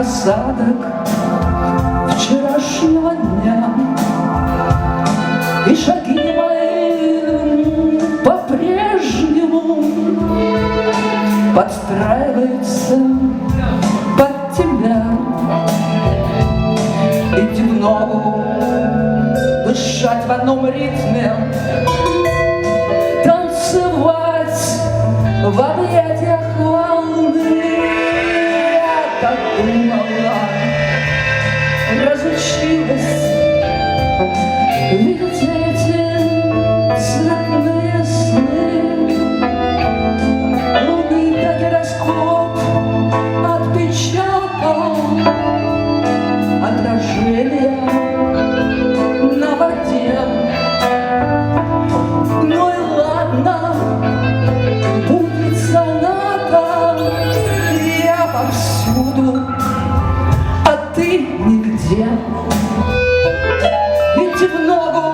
осадок вчерашнего дня, и шаги мои по-прежнему подстраиваются под тебя. Идти в ногу, дышать в одном ритме, танцевать в объятиях волны. Я так думала, разучилась видеть эти цветные сны. Лунный дагероскоп отпечатал отражение на воде. Ну и ладно, будет соната, я повсюду, а ты нигде. Идти в ногу,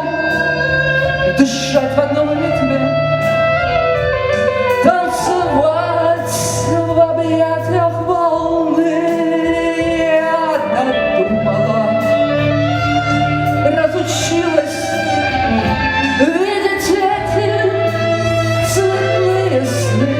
дышать в одном ритме, танцевать в объятиях волны. Я додумала, разучилась видеть эти цветные сны.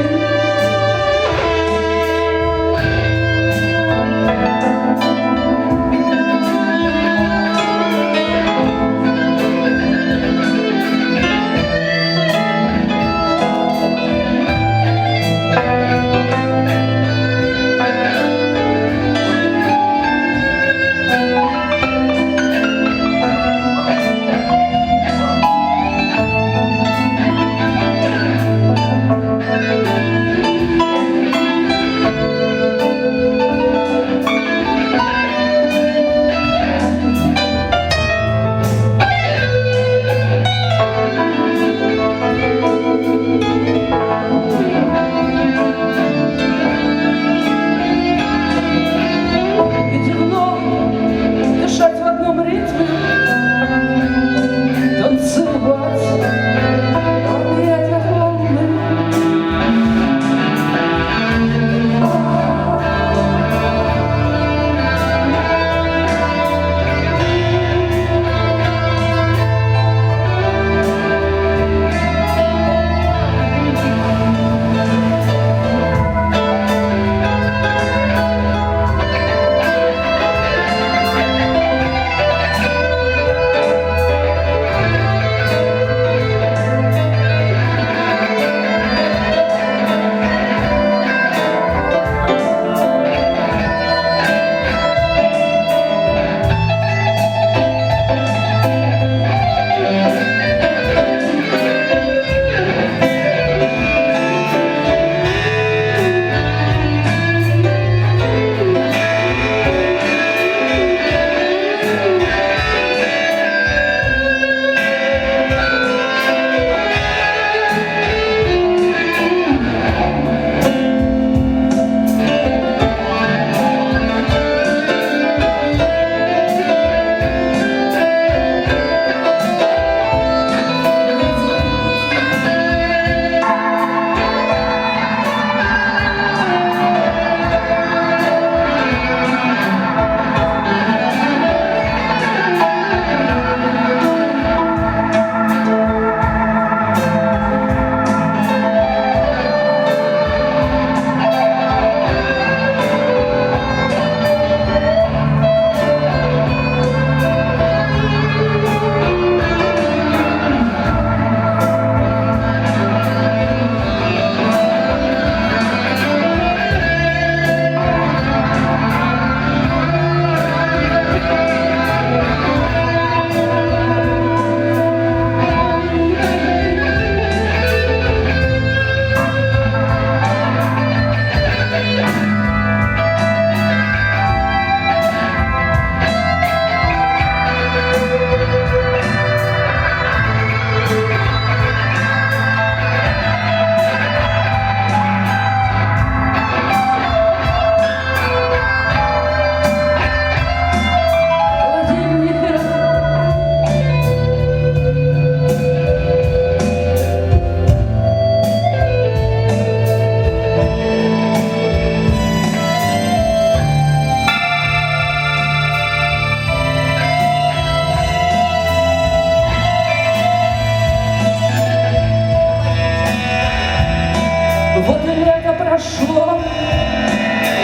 прошло,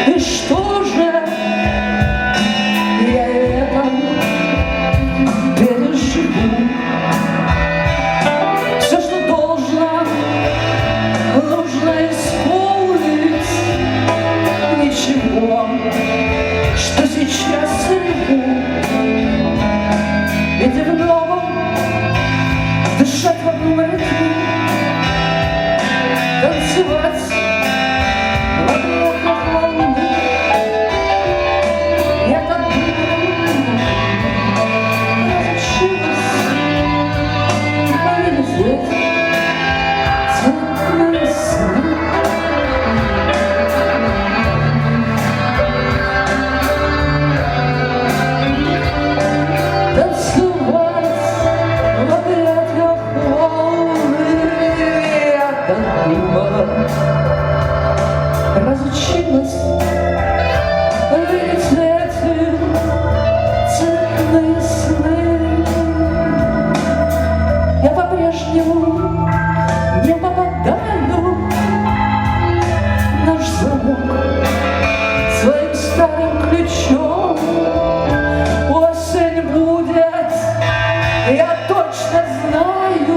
и что же я это переживу? Все, что должно, нужно исполнить. Ничего, что сейчас реву, ведь в новом дышать в одном ритме, танцевать в одном волне. Я так разучилась повелезеть темные сны. Танцевать в объятиях волны. Я так разучилась видеть эти цветные сны. Я по-прежнему не попадаю в наш замок своим старым ключом. Осень будет, я точно знаю.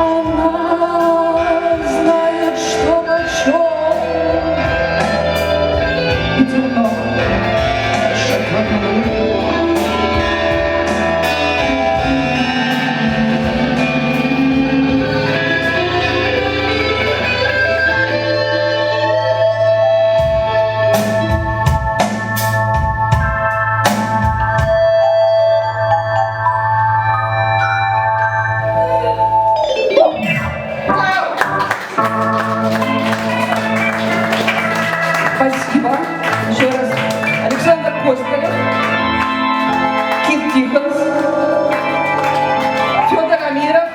Она знает, что почем. И темно, шаг в одном. Спасибо. Еще раз. Александр Костарев, Keat Tikhones, Федор Амиров,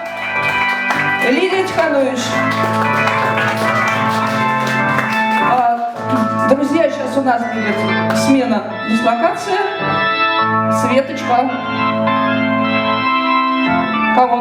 Лидия Тихонович. Друзья, сейчас у нас будет смена дислокации. Светочка. Кого?